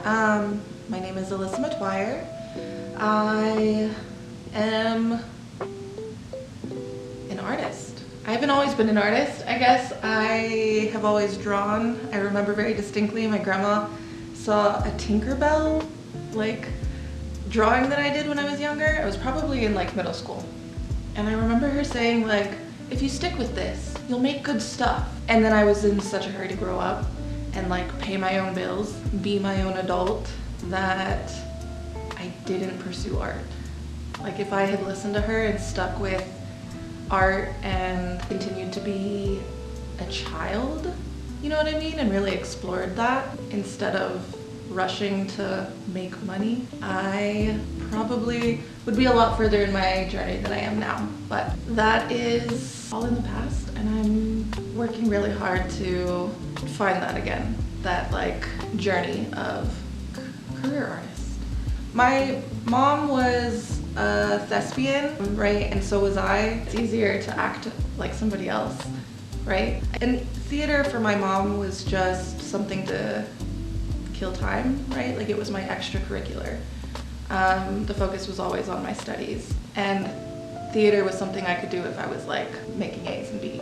My name is Alyssa Metoyer. I am an artist. I haven't always been an artist. I guess I have always drawn. I remember very distinctly my grandma saw a Tinkerbell drawing that I did when I was younger. I was probably in middle school. And I remember her saying if you stick with this, you'll make good stuff. And then I was in such a hurry to grow up and pay my own bills, be my own adult, that I didn't pursue art. If I had listened to her and stuck with art and continued to be a child, you know what I mean? And really explored that instead of rushing to make money, I probably would be a lot further in my journey than I am now. But that is all in the past, and I'm working really hard to find that again, that journey of career artist. My mom was a thespian, right? And so was I. It's easier to act like somebody else, right? And theater for my mom was just something to kill time, right? It was my extracurricular. The focus was always on my studies, and theater was something I could do if I was making A's and B's.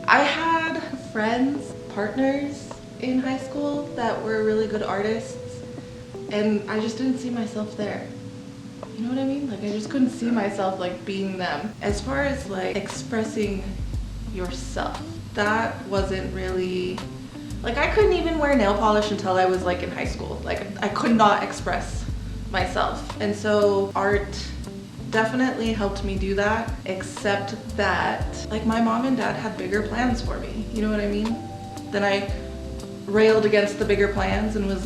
I had friends, partners in high school that were really good artists, and I just didn't see myself there. You know what I mean? I just couldn't see myself being them. As far as expressing yourself, that wasn't really, I couldn't even wear nail polish until I was in high school. I could not express myself. And so art definitely helped me do that, except that my mom and dad had bigger plans for me. You know what I mean? Then I railed against the bigger plans and was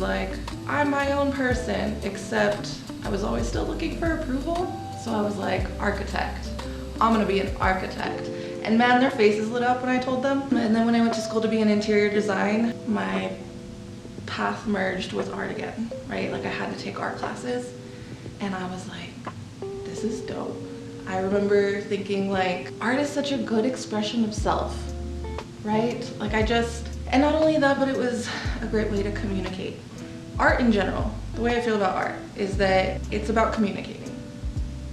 I'm my own person, except I was always still looking for approval. So I was architect. I'm gonna be an architect. And man, their faces lit up when I told them. And then when I went to school to be in interior design, my path merged with art again, right? I had to take art classes, and I was this is dope. I remember thinking art is such a good expression of self, right? And not only that, but it was a great way to communicate. Art in general, the way I feel about art is that it's about communicating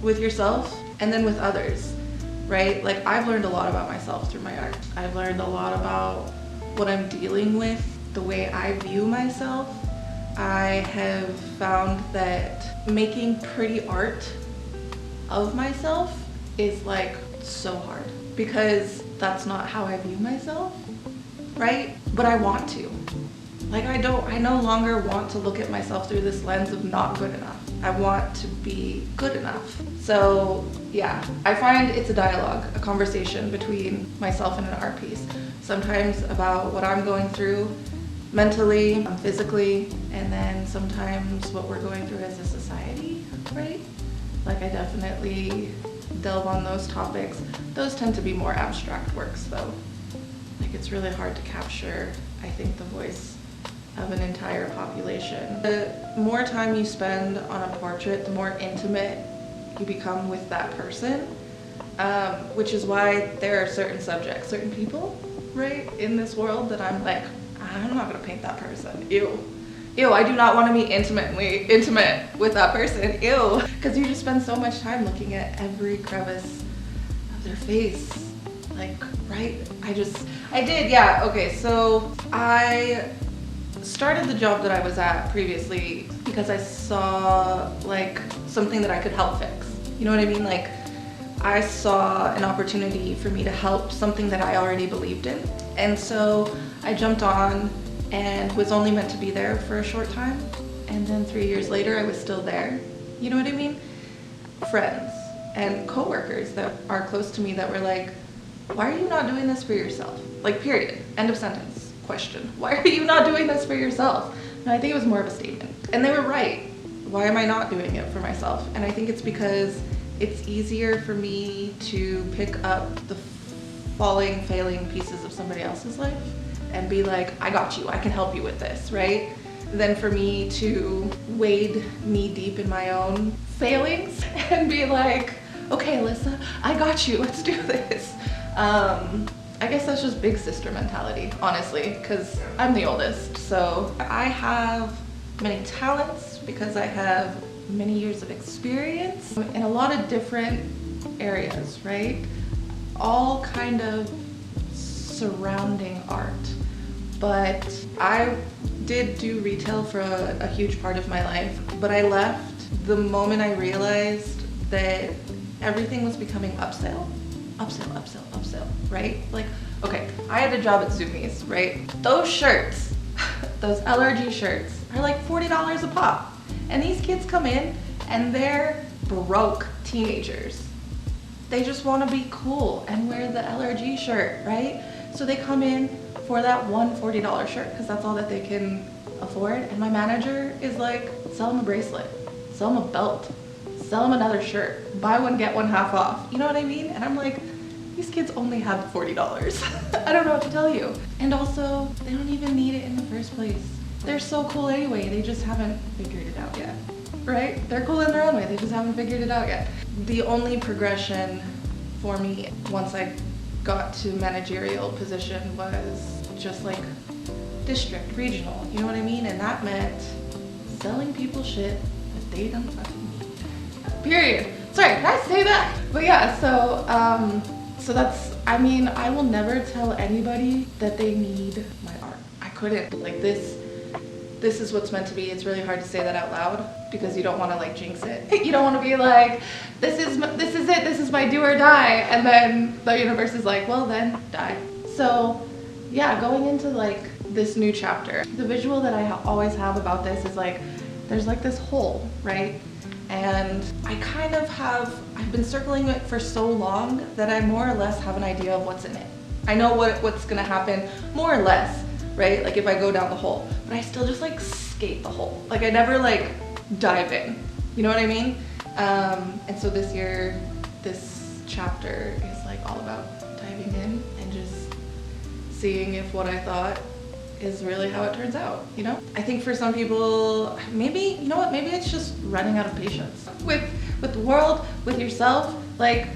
with yourself and then with others, right? I've learned a lot about myself through my art. I've learned a lot about what I'm dealing with, the way I view myself. I have found that making pretty art of myself is so hard, because that's not how I view myself, right? But I want to. I no longer want to look at myself through this lens of not good enough. I want to be good enough. So yeah, I find it's a dialogue, a conversation between myself and an art piece. Sometimes about what I'm going through mentally, physically, and then sometimes what we're going through as a society, right? I definitely delve on those topics. Those tend to be more abstract works though. It's really hard to capture, I think, the voice of an entire population. The more time you spend on a portrait, the more intimate you become with that person, which is why there are certain subjects, certain people, right, in this world that I'm I'm not gonna paint that person, ew. Ew, I do not want to be intimate with that person, ew. Because you just spend so much time looking at every crevice of their face, right? So I started the job that I was at previously because I saw something that I could help fix. You know what I mean? I saw an opportunity for me to help something that I already believed in. And so I jumped on and was only meant to be there for a short time. And then 3 years later, I was still there. You know what I mean? Friends and coworkers that are close to me that were why are you not doing this for yourself? Period. End of sentence. Question. Why are you not doing this for yourself? And I think it was more of a statement. And they were right. Why am I not doing it for myself? And I think it's because it's easier for me to pick up the failing pieces of somebody else's life and be I got you, I can help you with this, right? Than for me to wade knee deep in my own failings and be okay, Alyssa, I got you, let's do this. I guess that's just big sister mentality, honestly, because I'm the oldest. So I have many talents, because I have many years of experience in a lot of different areas, right? All kind of surrounding art. But I did do retail for a huge part of my life, but I left the moment I realized that everything was becoming upsell, right? Like, okay, I had a job at Zoomies, right? Those shirts, those LRG shirts are like $40 a pop. And these kids come in and they're broke teenagers. They just want to be cool and wear the LRG shirt, right? So they come in for that one $40 shirt because that's all that they can afford. And my manager is like, sell them a bracelet, sell them a belt, sell them another shirt, buy one, get one half off. You know what I mean? And I'm like, these kids only have $40. I don't know what to tell you. And also, they don't even need it in the first place. They're so cool anyway, they just haven't figured it out yet, right? They're cool in their own way, they just haven't figured it out yet. The only progression for me once I got to managerial position was just like district, regional, you know what I mean? And that meant selling people shit that they don't fucking need. Period. Sorry, did I say that? But yeah, so that's, I mean, I will never tell anybody that they need my art. I couldn't. Like this is what's meant to be. It's really hard to say that out loud because you don't want to like jinx it. You don't want to be like, this is it, this is my do or die. And then the universe is like, well then, die. So yeah, going into like this new chapter, the visual that I always have about this is like, there's like this hole, right? And I kind of I've been circling it for so long that I more or less have an idea of what's in it. I know what's gonna happen, more or less, right? Like if I go down the hole, but I still just like skate the hole. Like I never like dive in, you know what I mean? And so this year, this chapter is like all about diving in and just seeing if what I thought is really how it turns out, you know? I think for some people, maybe, you know what, maybe it's just running out of patience. With the world, with yourself, like,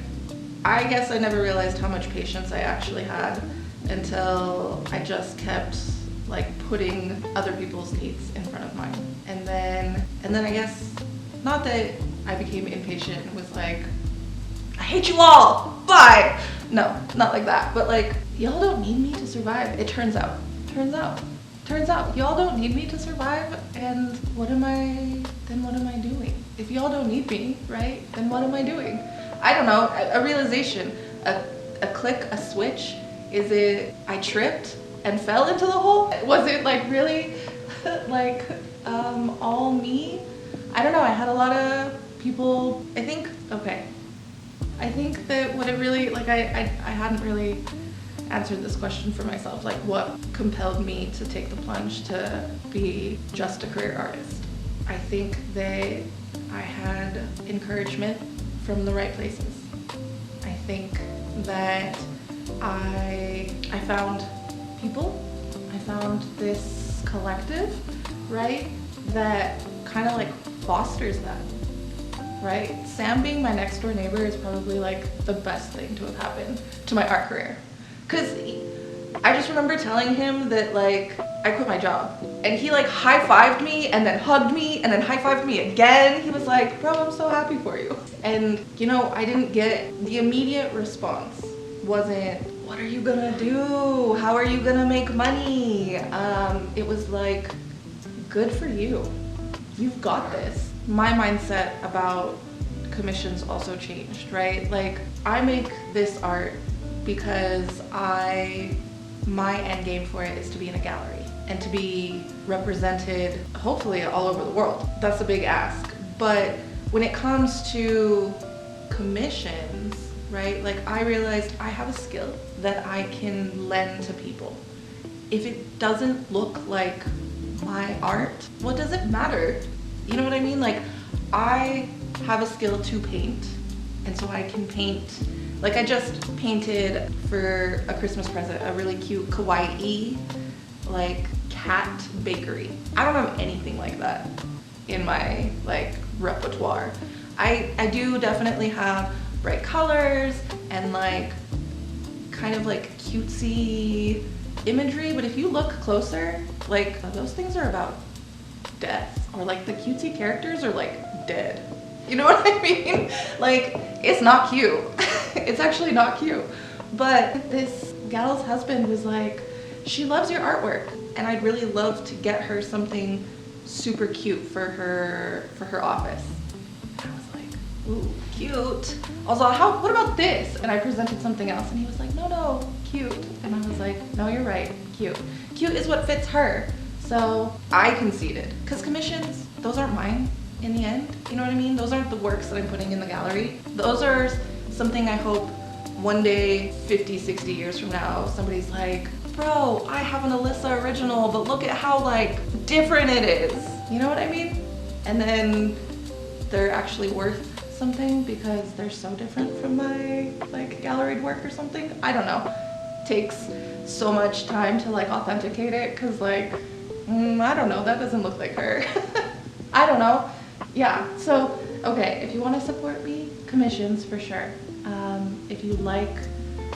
I guess I never realized how much patience I actually had until I just kept like putting other people's needs in front of mine. And then I guess, not that I became impatient and was like, I hate you all, bye! No, not like that, but like, y'all don't need me to survive, it turns out. Turns out, y'all don't need me to survive, and what am I doing? If y'all don't need me, right, then what am I doing? I don't know, a realization, a click, a switch. Is it I tripped and fell into the hole? Was it like really like all me? I don't know, I had a lot of people, I think that what it really, like I hadn't really answered this question for myself, like what compelled me to take the plunge to be just a career artist. I think that I had encouragement from the right places. I think that I found people, I found this collective, right, that kind of like fosters that, right? Sam being my next door neighbor is probably like the best thing to have happened to my art career. Cause I just remember telling him that like I quit my job, and he like high-fived me and then hugged me and then high-fived me again. He was like, bro, I'm so happy for you. And you know, I didn't get the immediate response. Wasn't, what are you gonna do? How are you gonna make money? It was like, good for you. You've got this. My mindset about commissions also changed, right? Like I make this art because my end game for it is to be in a gallery and to be represented hopefully all over the world. That's a big ask. But when it comes to commissions, right, like I realized I have a skill that I can lend to people. If it doesn't look like my art, what does it matter? You know what I mean? Like I have a skill to paint, and so I can paint. Like I just painted for a Christmas present a really cute kawaii like cat bakery. I don't have anything like that in my like repertoire. I do definitely have bright colors and like kind of like cutesy imagery, but if you look closer, like those things are about death, or like the cutesy characters are like dead. You know what I mean? Like, it's not cute. It's actually not cute. But this gal's husband was like, she loves your artwork, and I'd really love to get her something super cute for her office. And I was like, ooh, cute. I was like, what about this? And I presented something else, and he was like, no, cute. And I was like, no, you're right, cute. Cute is what fits her. So I conceded, because commissions, those aren't mine in the end. You know what I mean? Those aren't the works that I'm putting in the gallery. Those are something I hope one day, 50, 60 years from now, somebody's like, bro, I have an Alyssa original, but look at how like different it is. You know what I mean? And then they're actually worth something because they're so different from my like galleried work or something. I don't know. Takes so much time to like authenticate it, because like, I don't know, that doesn't look like her. I don't know. Yeah, so, okay, if you want to support me, commissions for sure. If you like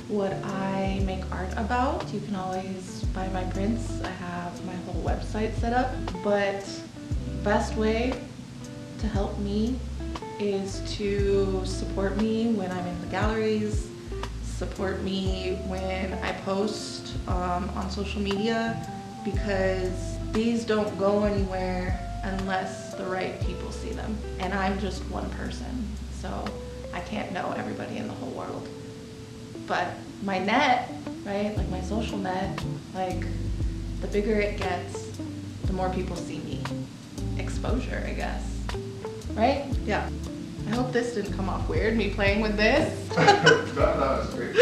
what I make art about, you can always buy my prints. I have my whole website set up, but best way to help me is to support me when I'm in the galleries, support me when I post on social media, because these don't go anywhere unless the right people see them. And I'm just one person, so I can't know everybody in the whole world. But my net, right, like my social net, like the bigger it gets, the more people see me. Exposure, I guess. Right? Yeah. I hope this didn't come off weird, me playing with this. No, it's great. So,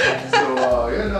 yeah, no,